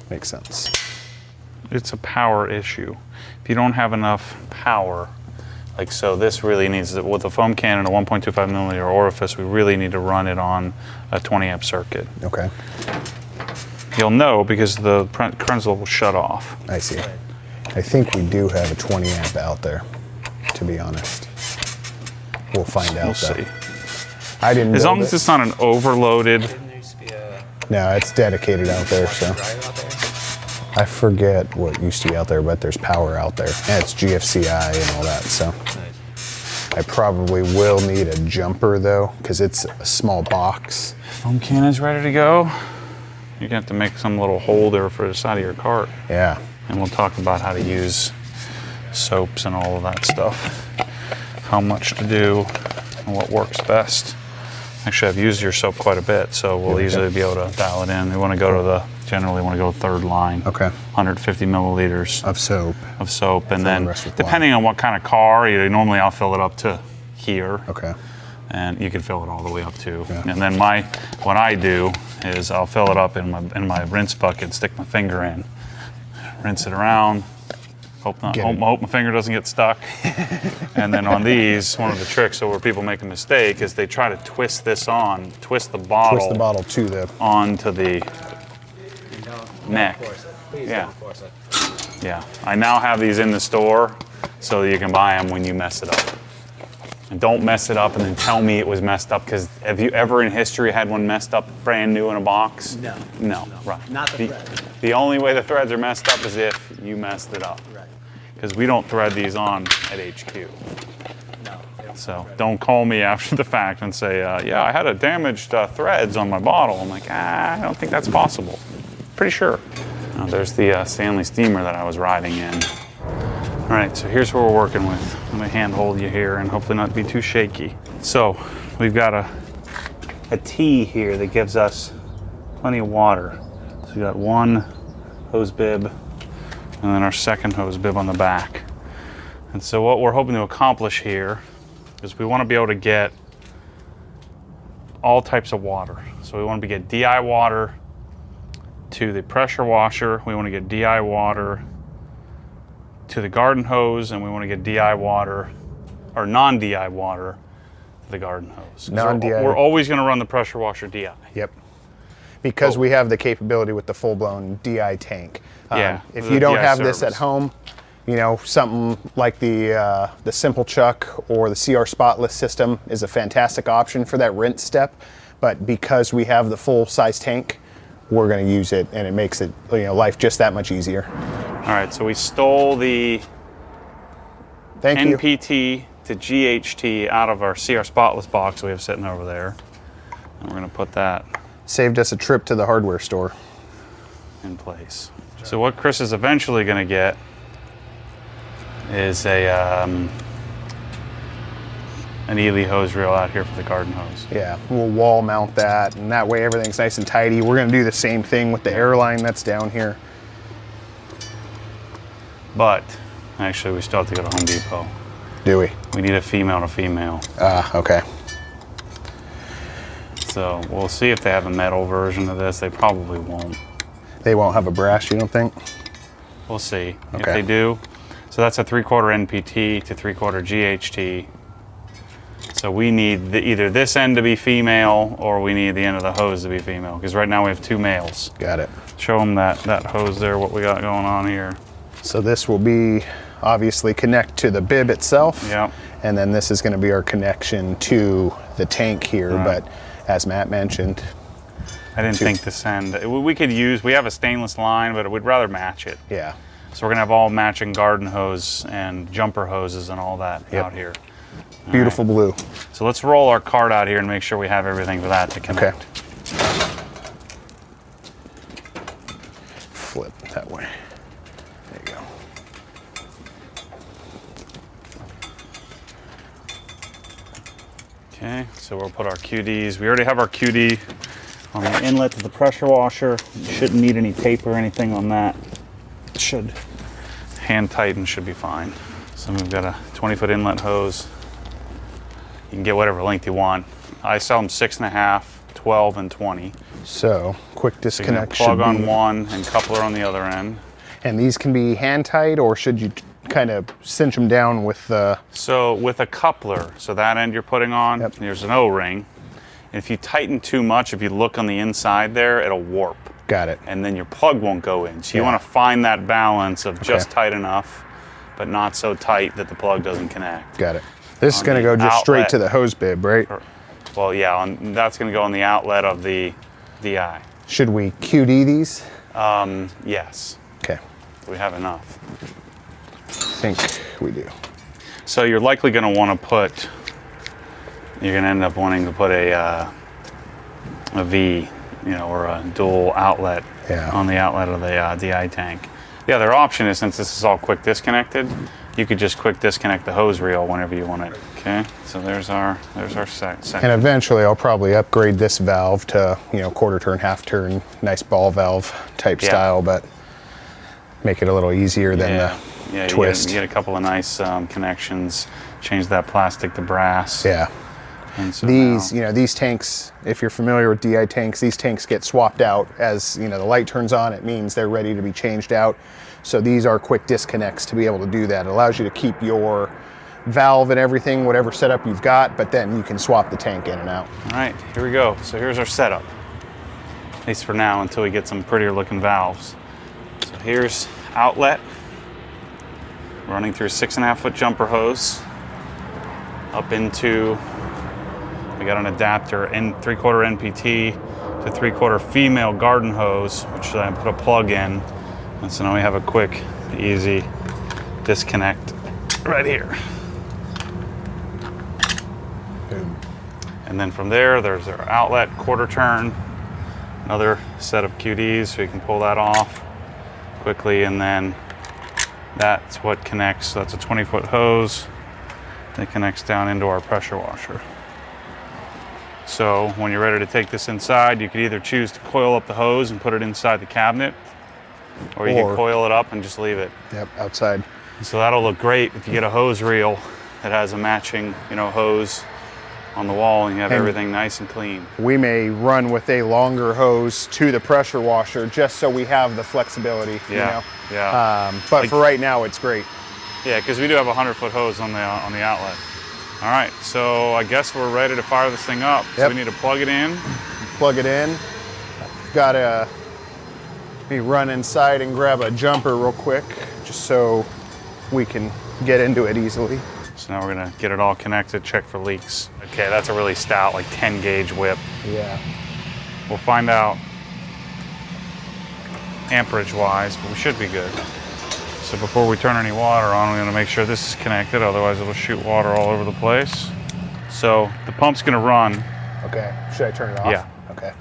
Makes sense. It's a power issue. If you don't have enough power, like so, this really needs, with a foam can and a 1.25 millimeter orifice, we really need to run it on a 20 amp circuit. Okay. You'll know because the Kranzle will shut off. I see. I think we do have a 20 amp out there, to be honest. We'll find out We'll though. see. I didn't As build long as it. it's not an overloaded. Didn't there used to be a No, it's dedicated out there, so. drive out there? I forget what used to be out there, but there's power out there. And it's GFCI and all that, so. I probably will need a jumper though, because it's a small box. Foam can is ready to go. You're gonna have to make some little holder for the side of your cart. Yeah. And we'll talk about how to use soaps and all of that stuff. How much to do and what works best. Actually, I've used your soap quite a bit, so we'll easily be able to dial it in. We want to go to generally want to go third line. Okay. 150 milliliters Of soap. of soap. And the then rest with depending on what kind of car, normally I'll fill it up to here. Okay. And you can fill it all the way up to. Yeah. And then what I do is I'll fill it up in my rinse bucket, stick my finger in, rinse it around, hope my finger doesn't get stuck. And then on these, one of the tricks where people make a mistake is they try to twist the bottle, to the. onto the neck. Force it. Please Yeah. don't force it. Yeah, I now have these in the store so that you can buy them when you mess it up. And don't mess it up and then tell me it was messed up, because have you ever in history had one messed up brand new in a box? No. No, right. Not the thread. The only way the threads are messed up is if you messed it up. Right. Because we don't thread these on at HQ. No. they don't So thread. don't call me after the fact and say, yeah, I had a damaged threads on my bottle. I'm like, I don't think that's possible. Pretty sure. Now, there's the Stanley steamer that I was riding in. All right, so here's what we're working with. I'm gonna hand hold you here and hopefully not be too shaky. So we've got a T here that gives us plenty of water. So we got one hose bib and then our second hose bib on the back. And so what we're hoping to accomplish here is we want to be able to get all types of water. So we want to get DI water to the pressure washer. We want to get DI water to the garden hose, and we want to get DI water, or non-DI water, to the garden hose. Non-DI. We're always going to run the pressure washer DI. Yep. Because we have the capability with the full-blown DI tank. Yeah, If the you don't DI have this service. at home, something like the Simple Chuck or the CR Spotless system is a fantastic option for that rinse step. But because we have the full-size tank, we're going to use it, and it makes it life just that much easier. All right, so we stole the Thank you. NPT to GHT out of our CR Spotless box we have sitting over there. And we're going to put that Saved us a trip to the hardware store. in place. So what Chris is eventually going to get is an Ely hose reel out here for the garden hose. Yeah, we'll wall mount that, and that way everything's nice and tidy. We're going to do the same thing with the airline that's down here. But actually, we still have to go to Home Depot. Do we? We need a female to female. Okay. So we'll see if they have a metal version of this. They probably won't. They won't have a brass, you don't think? We'll see. If Okay. they do, so that's a 3/4 NPT to 3/4 GHT. So we need either this end to be female or we need the end of the hose to be female, because right now we have two males. Got it. Show them that hose there, what we got going on here. So this will be obviously connect to the bib itself. Yep. And then this is going to be our connection to the tank here. Right. But as Matt mentioned, I didn't think this end, we have a stainless line, but we'd rather match it. yeah. So we're gonna have all matching garden hose and jumper hoses and all that Yep. out here. Beautiful blue. So let's roll our cart out here and make sure we have everything for that to connect. Flip that way. There you go. Okay, so we'll put our QDs. We already have our QD on the inlet to the pressure washer. You shouldn't need any tape or anything on that. It should hand tighten, should be fine. So we've got a 20-foot inlet hose. You can get whatever length you want. I sell them 6.5, 12, and 20. So quick So you're gonna disconnect plug should on be, one and coupler on the other end. and these can be hand tight, or should you kind of cinch them down with the? So with a coupler, so that end you're putting on, Yep. there's an O-ring. If you tighten too much, if you look on the inside there, it'll warp. Got it. And then your plug won't go in. So you Yeah. want to find that balance of just Okay. tight enough, but not so tight that the plug doesn't connect. Got it. This is On going to the go just straight outlet. to the hose bib, right? Well, yeah, that's going to go on the outlet of the DI. Should we QD these? Yes, Okay, we have enough. I think we do. So you're likely going to want to put, you're going to end up wanting to put a V, or a dual outlet Yeah. on the outlet of the DI tank. The other option is, since this is all quick disconnected, you could just quick disconnect the hose reel whenever you want it. Okay, so there's our section. And eventually I'll probably upgrade this valve to, quarter turn, half turn, nice ball valve type Yeah. style, but make it a little easier than the twist. You get a couple of nice connections. Change that plastic to brass. Yeah. And so These, now- these tanks, if you're familiar with DI tanks, these tanks get swapped out as, the light turns on. It means they're ready to be changed out. So these are quick disconnects to be able to do that. It allows you to keep your valve and everything, whatever setup you've got, but then you can swap the tank in and out. All right, here we go. So here's our setup, at least for now, until we get some prettier looking valves. So here's outlet, running through a 6.5 foot jumper hose, up into, we got an adapter, 3/4 NPT to 3/4 female garden hose, which I put a plug in. And so now we have a quick, easy disconnect right here. Boom. And then from there, there's our outlet, quarter turn, another set of QDs, so you can pull that off quickly, and then that's what connects. So that's a 20-foot hose that connects down into our pressure washer. So when you're ready to take this inside, you could either choose to coil up the hose and put it inside the cabinet, or you can coil it up and just leave it. Yep, outside. So that'll look great if you get a hose reel that has a matching, hose on the wall, and you have everything nice and clean. We may run with a longer hose to the pressure washer just so we have the flexibility. Yeah, But Like- for right now, it's great. Yeah, because we do have a 100-foot hose on the outlet. All right, so I guess we're ready to fire this thing up. So Yep. we need to plug it in. Plug it in. Gotta run inside and grab a jumper real quick, just so we can get into it easily. So now we're gonna get it all connected, check for leaks. Okay, that's a really stout, like 10 gauge whip. Yeah. We'll find out amperage wise, but we should be good. So before we turn any water on, we're gonna make sure this is connected, otherwise it'll shoot water all over the place. So the pump's gonna run. Okay. Should I turn it off? Yeah. Okay.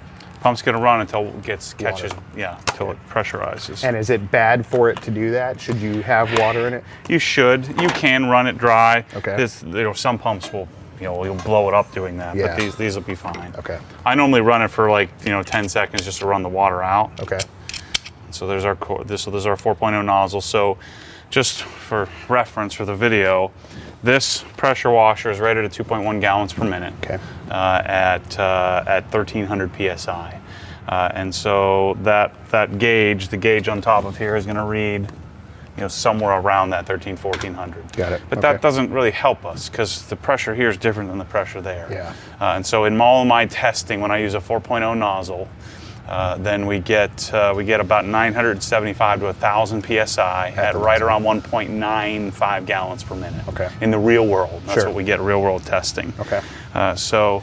Pump's gonna run until it catches, until it pressurizes. And is it bad for it to do that? Should you have water in it? You should. You can run it dry. Okay. Some pumps will, you'll blow it up to that. Yeah. But these will be fine. Okay. I normally run it for 10 seconds just to run the water out. Okay. So there's our this is our 4.0 nozzle. So just for reference for the video, this pressure washer is rated at 2.1 gallons per minute. Okay. At 1300 psi. And so that gauge, the gauge on top of here, is going to read somewhere around that 1400. Got it. But Okay. that doesn't really help us because the pressure here is different than the pressure there. Yeah. And so in all of my testing, when I use a 4.0 nozzle, then we get about 975 to 1,000 psi at right around 1.95 gallons per minute. Okay. In the real world, that's Sure. what we get real world testing. Okay. So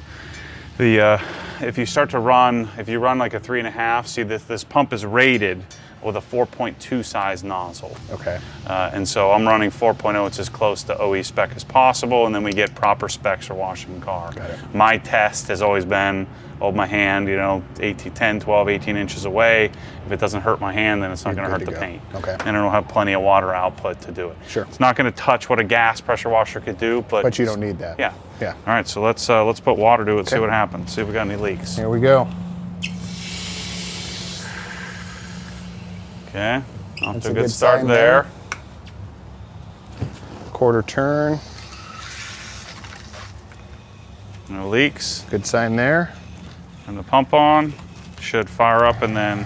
if you run like a 3.5, see this pump is rated with a 4.2 size nozzle. Okay. And so I'm running 4.0, it's as close to OE spec as possible, and then we get proper specs for washing the car. Got it. My test has always been, hold my hand, 10, 12, 18 inches away. If it doesn't hurt my hand, then it's not You're going to good hurt the to go. paint. Okay. And it'll have plenty of water output to do it. Sure. It's not going to touch what a gas pressure washer could do, But you don't need that. Yeah. Yeah. All right, so let's put water to it, see Okay. what happens, see if we got any leaks. Here we go. Okay, off That's to a a good good start sign there. Quarter turn. No leaks. Good sign there. And the pump on. Should fire up and then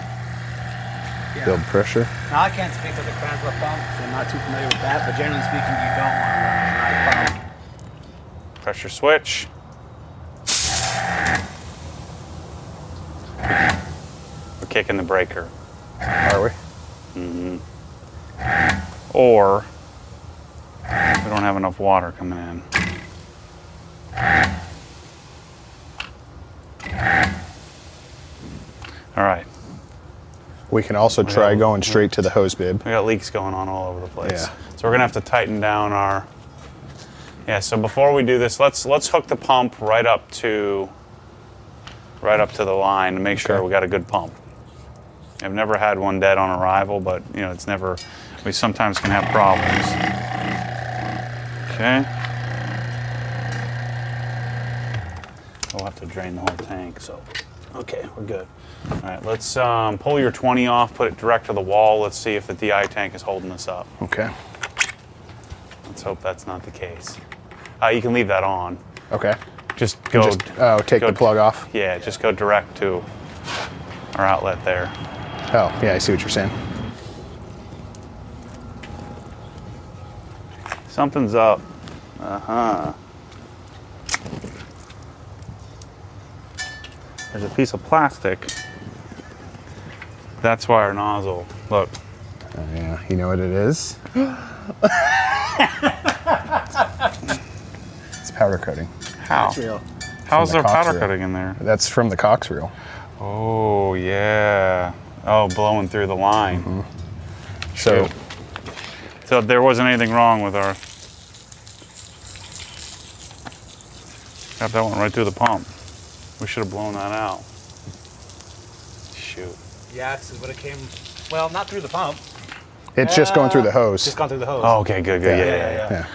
Build pressure. Now, I can't speak to the Kranzle pump, so I'm not too familiar with that, but generally speaking, you don't want to run a dry pump. pressure switch. We're kicking the breaker. Are we? Or we don't have enough water coming in. All right. We can also try going straight to the hose bib. We got leaks going on all over the place. Yeah. So we're gonna have to tighten down our. Yeah. So before we do this, let's hook the pump right up to the line to make sure we got a good pump. I've never had one dead on arrival, but you know it's never. We sometimes can have problems. Okay. We'll have to drain the whole tank. So, okay, we're good. All right, let's pull your 20 off, put it direct to the wall. Let's see if the DI tank is holding this up. Okay. Let's hope that's not the case. You can leave that on. Okay. Just go. Take the plug off. Yeah, just go direct to our outlet there. Oh, yeah, I see what you're saying. Something's up. There's a piece of plastic. That's why our nozzle. Look. Oh, yeah, you know what it is? It's powder coating. How? Real. How's From there the Cox powder Reel. coating in there? That's from the Cox Reel. Oh yeah. Oh, blowing through the line. So, So there wasn't anything wrong with our. Got that one right through the pump. We should have blown that out. Shoot. Yeah, this is what it came. Well, not through the pump. it's just going through the hose. Just gone through the hose. Oh, okay, good, good. Yeah.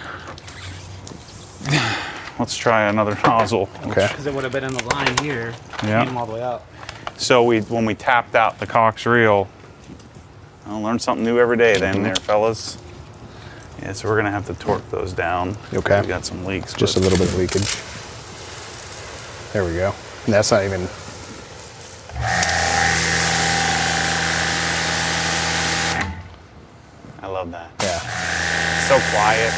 Yeah. Let's try another nozzle. Okay. Because it would have been in the line here. Yeah. Came all the way out. So when we tapped out the Cox Reel, I'll learn something new every day then there, fellas. Yeah, so we're gonna have to torque those down. Okay. We got some leaks. Just a but- little bit of leakage. There we go. And that's not even. I love that. Yeah. So quiet.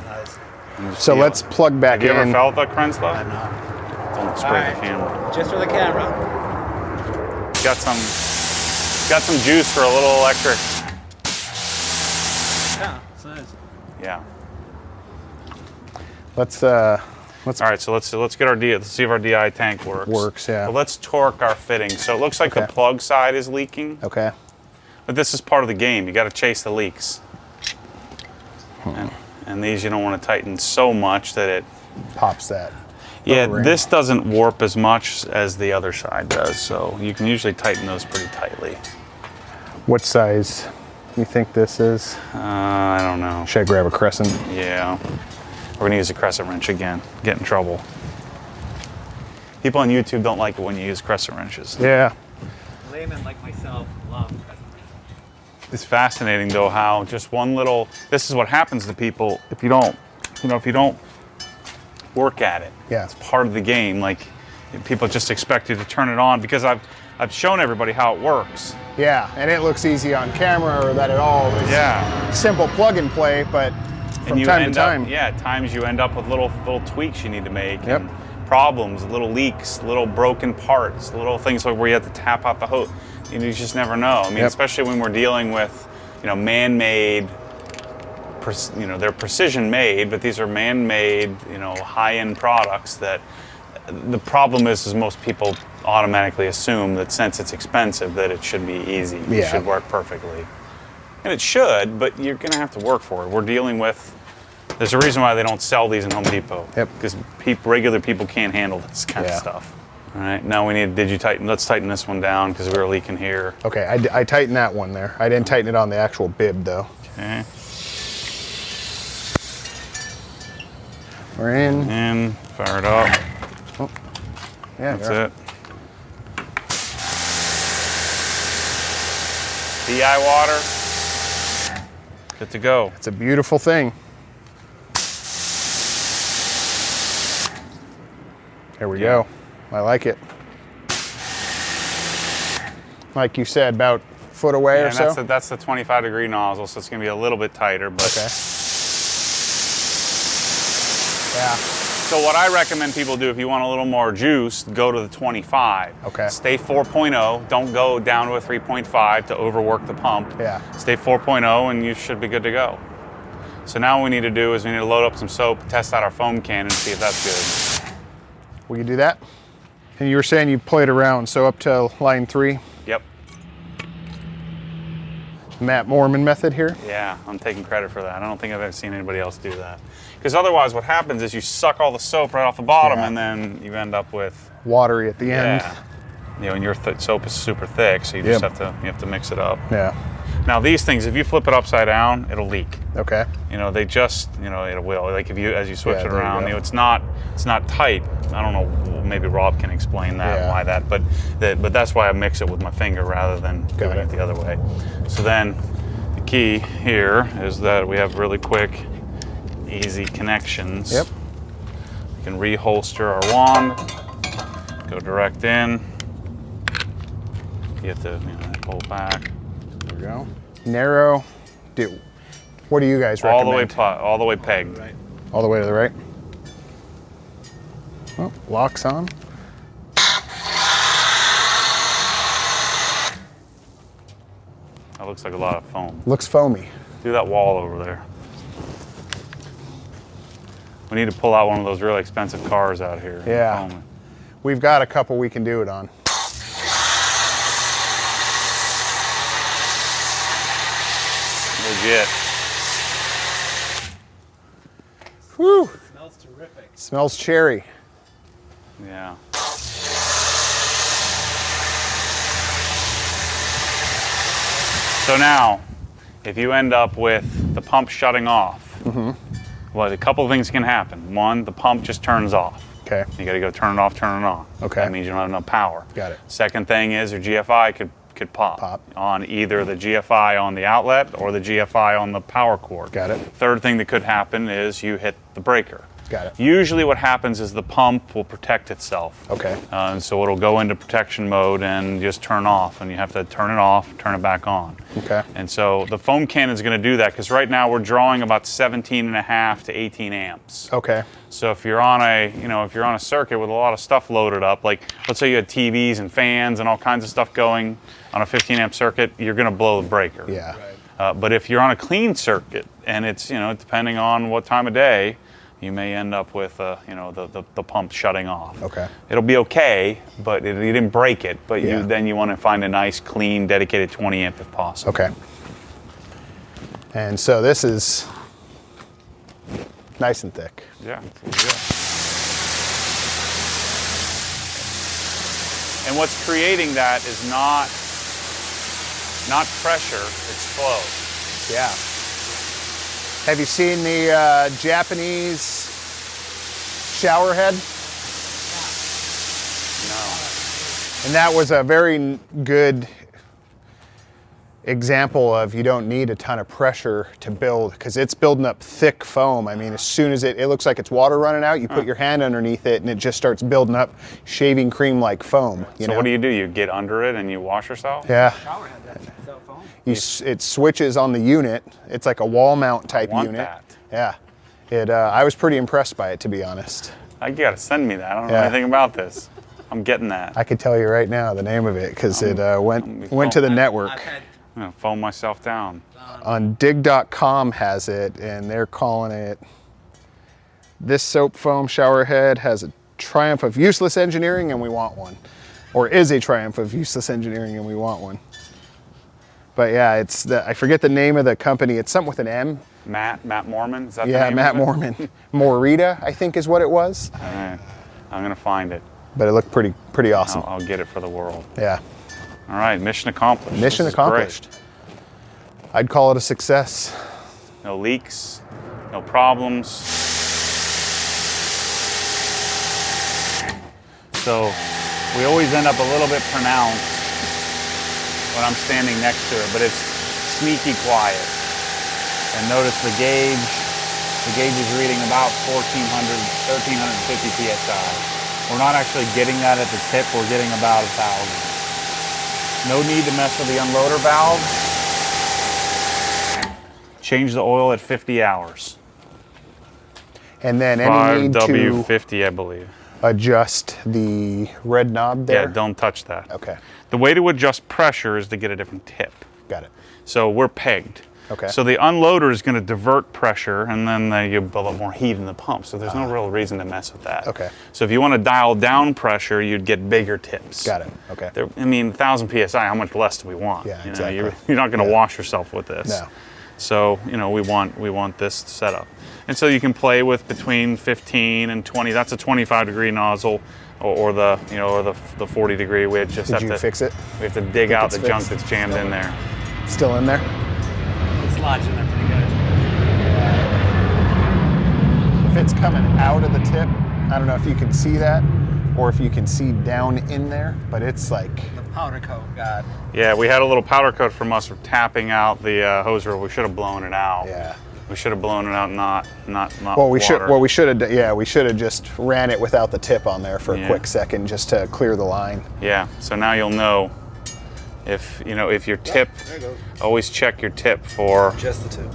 Nice. You just So feel let's it. plug back Have you ever in. felt that Kranzle? I'm not. Don't spray Alright. the camera. Just for the camera. Got some juice for a little electric. Yeah, so nice. Yeah. Let's All right, so let's get our let's see if our DI tank works. Works, yeah. But let's torque our fitting. So it looks like the Okay. plug side is leaking, okay. but this is part of the game. You got to chase the leaks. And these you don't want to tighten so much that it. Pops that. Yeah, ring. this doesn't warp as much as the other side does, so you can usually tighten those pretty tightly. What size you think this is? I don't know. Should I grab a crescent? Yeah. We're gonna use a crescent wrench again. Get in trouble. People on YouTube don't like it when you use crescent wrenches. Yeah. Laymen like myself love customers. It's fascinating though how just one little. This is what happens to people if you don't, if you don't work at it. Yeah. It's part of the game. Like people just expect you to turn it on because I've shown everybody how it works. Yeah, and it looks easy on camera or that at all. It's Yeah. simple plug and play, but from time to time. At times you end up with little tweaks you need to make. Yep. And problems, little leaks, little broken parts, little things like where you have to tap out the hose. You just never know. I mean, Yep. especially when we're dealing with, man-made, they're precision made, but these are man-made, high-end products that the problem is most people automatically assume that since it's expensive that it should be easy. It Yeah. should work perfectly. And it should, but you're going to have to work for it. We're dealing with, there's a reason why they don't sell these in Home Depot. Yep. Because regular people can't handle this kind of Yeah. stuff. All right, now let's tighten this one down because we were leaking here. Okay, I tightened that one there. I didn't tighten it on the actual bib though. Okay, We're in. and fire it up. Yeah, That's you're it. DI water. Good to go. It's a beautiful thing. There we go. I like it. Like you said, about a foot away or and so? that's the 25-degree nozzle, so it's going to be a little bit tighter. But Okay. Yeah. So what I recommend people do if you want a little more juice, go to the 25. Okay. Stay 4.0. Don't go down to a 3.5 to overwork the pump. Yeah. Stay 4.0 and you should be good to go. So now what we need to do is we need to load up some soap, test out our foam can and see if that's good. Will you do that? And you were saying you played around, so up to line 3. Yep. Matt Mormon method here. Yeah, I'm taking credit for that. I don't think I've ever seen anybody else do that. Because otherwise what happens is you suck all the soap right off the bottom Yeah. and then you end up with... Watery at the end. Yeah. You know, and your soap is super thick, so you just have to mix it up. Yeah. Now these things, if you flip it upside down, it'll leak. Okay. You know, they just, you know, it will. Like if you, as you switch Yeah, it there you around, go. you know, it's not tight. I don't know, maybe Rob can explain that, Yeah. why that, but that's why I mix it with my finger rather than doing it the other way. So then the key here is that we have really quick, easy connections. Yep. We can reholster our wand, go direct in. You have to, you know, pull back. There we go. Narrow. What do you guys recommend? All the way pegged. All the way to the right. Oh, locks on. That looks like a lot of foam. Looks foamy. Do that wall over there. We need to pull out one of those really expensive cars out here. and Yeah. foam it. We've got a couple we can do it on. Legit. Whew. Smells terrific. Smells cherry. Yeah. So now, if you end up with the pump shutting off, well, a couple of things can happen. One, the pump just turns off. Okay. You got to go turn it off, turn it on. Okay. That means you don't have enough power. Got it. Second thing is your GFI could pop on either the GFI on the outlet or the GFI on the power cord. Got it. Third thing that could happen is you hit the breaker. Got it. Usually what happens is the pump will protect itself. Okay. And so it'll go into protection mode and just turn off, and you have to turn it off, turn it back on. Okay. And so the foam cannon is going to do that because right now we're drawing about 17.5 to 18 amps. Okay. So if you're on a circuit with a lot of stuff loaded up, like let's say you had TVs and fans and all kinds of stuff going on a 15 amp circuit, you're going to blow the breaker. Yeah. But if you're on a clean circuit and it's, you know, depending on what time of day, you may end up with, the pump shutting off. Okay. It'll be okay, but you didn't break it. But Yeah. then you want to find a nice, clean, dedicated 20 amp if possible. Okay. And so this is nice and thick. Yeah. It's good. And what's creating that is not pressure, it's flow. Yeah. Have you seen the Japanese shower head? No. And that was a very good example of you don't need a ton of pressure to build because it's building up thick foam. I mean, as soon as it looks like it's water running out, you put your hand underneath it and it just starts building up shaving cream like foam. So what do? You get under it and you wash yourself? Yeah. Shower head, that's foam. It switches on the unit. It's like a wall mount type want unit. that. Yeah. I was pretty impressed by it, to be honest. You gotta send me that. I don't know Yeah. anything about this. I'm getting that. I could tell you right now the name of it because it went to the network. I've had I'm gonna foam myself down. On dig.com has it, and they're calling it, this soap foam shower head has a triumph of useless engineering and we want one. Or is a triumph of useless engineering and we want one. But yeah, I forget the name of the company. It's something with an M. Matt Mormon, is that the Yeah, name Matt of it? Mormon. Morita, I think is what it was. All right. I'm gonna find it. But it looked pretty awesome. I'll get it for the world. Yeah, All right, mission accomplished. mission This is great. accomplished. I'd call it a success. No leaks, no problems. So we always end up a little bit pronounced when I'm standing next to it, but it's sneaky quiet. And notice the gauge is reading about 1350 PSI. We're not actually getting that at the tip, we're getting about 1,000. No need to mess with the unloader valve. Change the oil at 50 hours. And then any need to 5W50, I believe. adjust the red knob there? Yeah, don't touch that. Okay, The way to adjust pressure is to get a different tip. got it. So we're pegged. Okay. So the unloader is going to divert pressure, and then you build up more heat in the pump. So there's no real reason to mess with that. Okay. So if you want to dial down pressure, you'd get bigger tips. Got it, okay. I mean, 1,000 psi. How much less do we want? Yeah, You know, exactly. you're not going to wash yourself with this. No. So we want this setup, and so you can play with between 15 and 20. That's a 25-degree nozzle, or the 40-degree. We just Did have you to fix it? We have to dig out the it's junk fixed? that's jammed in there. Still in there? It's lodged in there pretty good. If it's coming out of the tip, I don't know if you can see that or if you can see down in there, but it's like, The powder coat got. Yeah, we had a little powder coat from us for tapping out the hose reel. We should have blown it out. yeah. We should have blown it out, not Well, we water. should have just ran it without the tip on there for a Yeah. quick second just to clear the line. Yeah. So now you'll know if your tip. There it goes. Always check your tip for. Just the tip.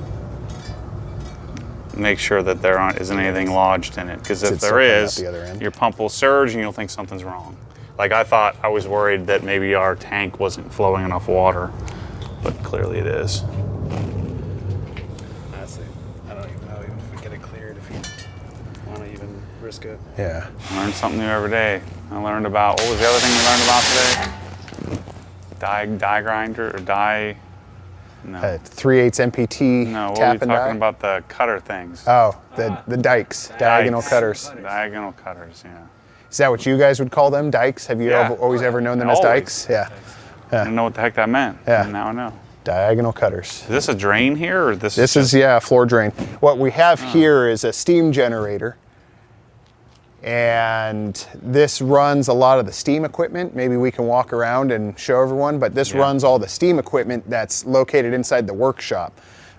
Make sure that there isn't anything lodged in it, because if It's there sucking out is, the other end. your pump will surge and you'll think something's wrong. Like I was worried that maybe our tank wasn't flowing enough water, but clearly it is. Honestly, I don't even know even if we get it cleared, if you want to even risk it. Yeah. Learn something new every day. I learned about, what was the other thing we learned about today? Die grinder or die? No. 3/8 MPT No, what were tap we and talking die? about? The cutter things. Oh, the dikes, diagonal Dikes. cutters. Diagonal cutters, yeah. Is that what you guys would call them, dikes? Have you Yeah. always ever known them as Always. dikes? Yeah. I didn't know what the heck that meant. Yeah. And now I know. Diagonal cutters. Is this a drain here, or this? This is, yeah, floor drain. What we have here is a steam generator. And this runs a lot of the steam equipment. Maybe we can walk around and show everyone, but this Yeah. runs all the steam equipment that's located inside the workshop.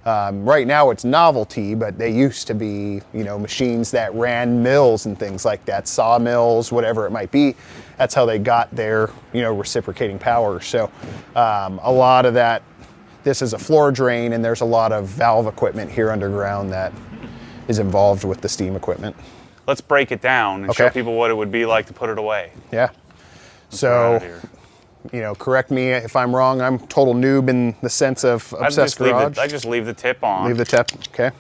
Right now it's novelty, but they used to be, machines that ran mills and things like that, sawmills, whatever it might be. That's how they got their, reciprocating power. So a lot of that, this is a floor drain, and there's a lot of valve equipment here underground that is involved with the steam equipment. Let's break it down and show Okay. people what it would be like to put it away. Yeah. Get So, out of here. correct me if I'm wrong. I'm total noob in the sense of obsessed garage. I just leave the tip on. Leave the tip. Okay.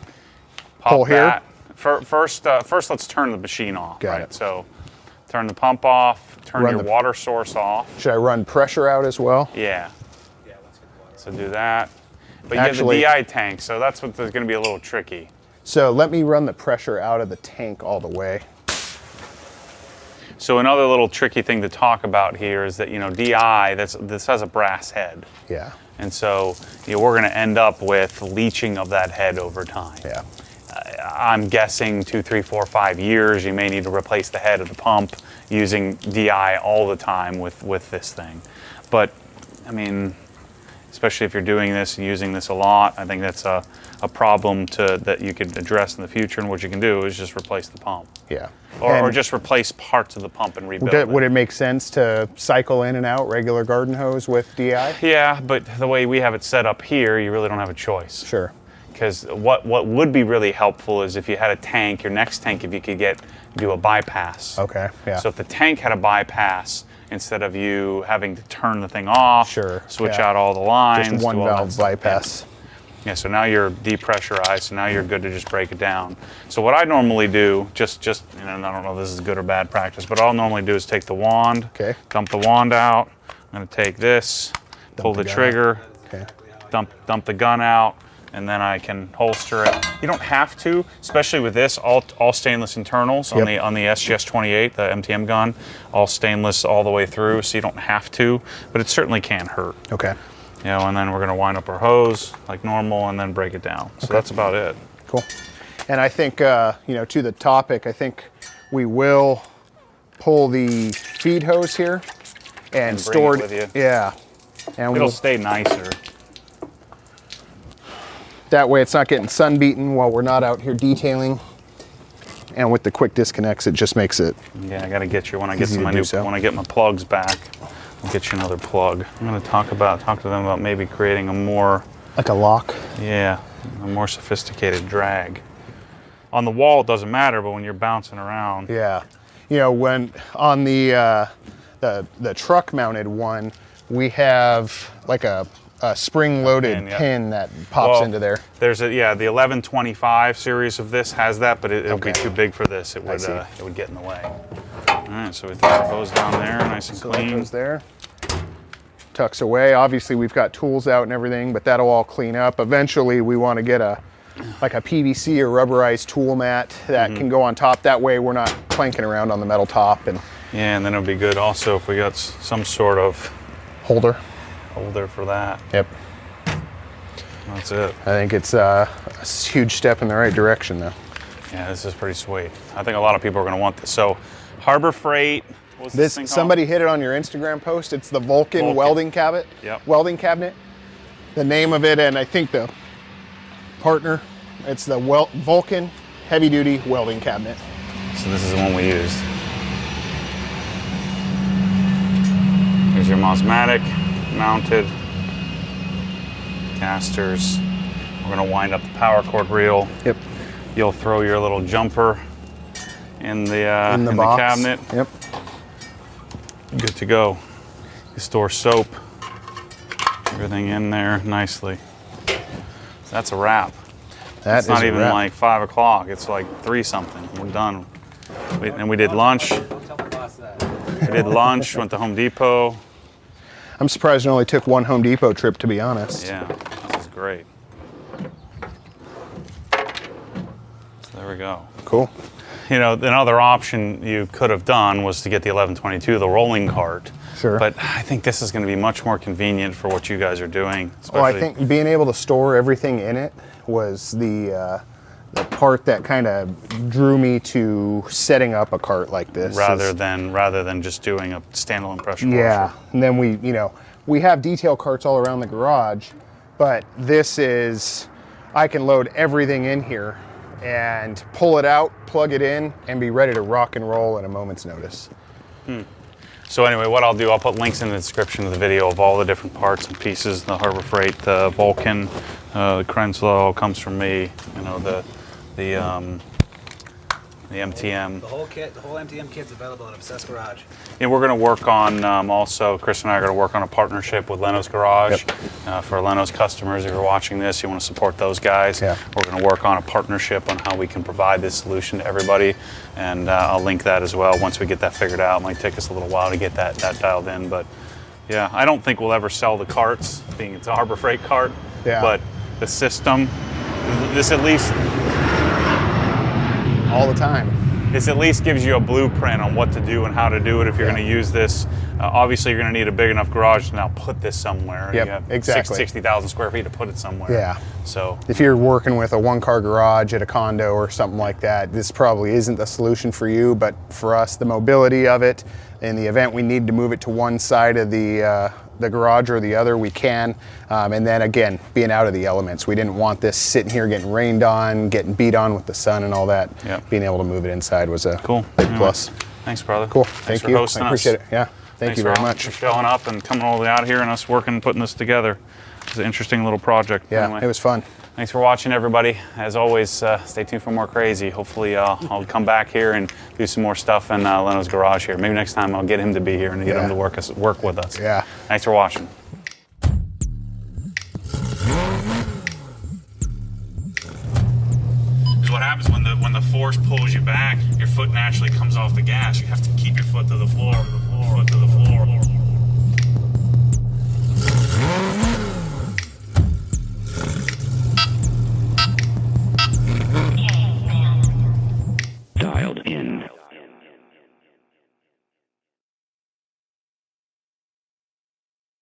Pop pull here. that. First, let's turn the machine off. Got right. it. So, turn the pump off. Turn Run your the- water source off. Should I run pressure out as well? Yeah. Yeah, let's get the water. So do that. But Actually- you have the DI tank, so that's what's going to be a little tricky. So let me run the pressure out of the tank all the way. So another little tricky thing to talk about here is that DI this has a brass head, Yeah. and so we're going to end up with leaching of that head over time. Yeah. I'm guessing 2, 3, 4, 5 years you may need to replace the head of the pump using DI all the time with this thing. But I mean, especially if you're doing this and using this a lot, I think that's a problem that you could address in the future. And what you can do is just replace the pump. Yeah. Or And just replace parts of the pump and rebuild would it. it make sense to cycle in and out regular garden hose with DI? Yeah, but the way we have it set up here, you really don't have a choice. Sure. Because what would be really helpful is if you had a tank, your next tank, if you could do a bypass. Okay. Yeah. So if the tank had a bypass, instead of you having to turn the thing off, Sure, switch yeah. out all the lines, just one do all that valve stuff. bypass. Yeah, so now you're depressurized, so now you're good to just break it down. So what I normally do, just and I don't know if this is good or bad practice, but all I'll normally do is take the wand, Okay. dump the wand out. I'm gonna take this, pull the the gun trigger, Okay. dump the gun out, and then I can holster it. You don't have to, especially with this, all stainless internals Yep. on the SGS-28, the MTM gun, all stainless all the way through, so you don't have to, but it certainly can hurt. Okay. And then we're gonna wind up our hose like normal and then break it down. So that's about it. Cool. And I think, to the topic, I think we will pull the feed hose here and bring store it with you. Yeah. And It'll we'll, stay nicer. that way it's not getting sun beaten while we're not out here detailing. and with the quick disconnects, it just makes it. Yeah, I got to get you when I get Easy to to my do new so. when I get my plugs back. I'll get you another plug. I'm going to talk to them about maybe creating a more Like a lock. a more sophisticated drag. On the wall, it doesn't matter, but when you're bouncing around, Yeah. You know, when on the truck mounted one, we have like a spring-loaded Pin, yeah. pin that pops Well, into there. There's the 1125 series of this has that, but it'll be Okay. too big for this. It would see. it would get in the way. All right, so we throw those down there, nice and So that clean. goes there. Tucks away. Obviously, we've got tools out and everything, but that'll all clean up. Eventually, we want to get like a PVC or rubberized tool mat that can go on top. That way, we're not clanking around on the metal top and Yeah, and then it'll be good also if we got some sort of holder. holder for that. Yep. That's it. I think it's a huge step in the right direction, though. Yeah, this is pretty sweet. I think a lot of people are going to want this. So, Harbor Freight. What's this thing called? Somebody hit it on your Instagram post. It's the Vulcan welding cabinet. Yep. Welding cabinet. The name of it, and I think the partner. It's the Vulcan heavy duty welding cabinet. So this is the one we used. Here's your Mosmatic mounted casters. We're going to wind up the power cord reel. Yep. You'll throw your little jumper in the box. cabinet. Yep. Good to go. You store soap, everything in there nicely. So that's a wrap. It's not even like 5 o'clock. It's like 3 something. We're done. We did lunch. Don't tell my boss that. We did lunch. Went to Home Depot. I'm surprised it only took one Home Depot trip, to be honest. Yeah, this is great. So there we go. Cool. You know, another option you could have done was to get the 1122, the rolling cart. Sure. But I think this is going to be much more convenient for what you guys are doing. Well, I especially- think being able to store everything in it was the part that kind of drew me to setting up a cart like this. rather than just doing a standalone pressure Yeah, washer. and then we have detail carts all around the garage, but this is, I can load everything in here and pull it out, plug it in, and be ready to rock and roll at a moment's notice. So anyway, what I'll do, I'll put links in the description of the video of all the different parts and pieces, the Harbor Freight, the Vulcan, the Kranzle comes from me, you know, the MTM. The whole kit, the whole MTM kit's available at Obsessed Garage. And we're going to work on also, Chris and I are going to work on a partnership with Leno's Garage. For Leno's customers, if you're watching this, you want to support those guys. Yeah. We're going to work on a partnership on how we can provide this solution to everybody. And I'll link that as well once we get that figured out. It might take us a little while to get that dialed in. But yeah, I don't think we'll ever sell the carts, being it's a Harbor Freight cart. Yeah. But the system, this at least All the time. This at least gives you a blueprint on what to do and how to do it if you're going to use this. Obviously, you're going to need a big enough garage to now put this somewhere. Yep, You have exactly. 60,000 square feet to put it somewhere. Yeah. So, If you're working with a one-car garage at a condo or something like that, this probably isn't the solution for you, but for us, the mobility of it, in the event we need to move it to one side of the garage or the other, we can. And then again, being out of the elements. We didn't want this sitting here getting rained on, getting beat on with the sun and all that. Yep. Being able to move it inside was a cool. big Anyway, plus. Thanks, brother. Cool. Thanks Thank for you. hosting I appreciate us. it. Yeah. Thank you very much. For showing up and coming all the way out here and us working, putting this together. It's an interesting little project. Yeah, Anyway, it was fun. thanks for watching, everybody. As always, stay tuned for more crazy. Hopefully, I'll come back here and do some more stuff in Leno's garage here. Maybe next time I'll get him to be here and get him to work with us. Yeah. Thanks for watching. What happens when the force pulls you back, your foot naturally comes off the gas. You have to keep your foot to the floor, foot to the floor.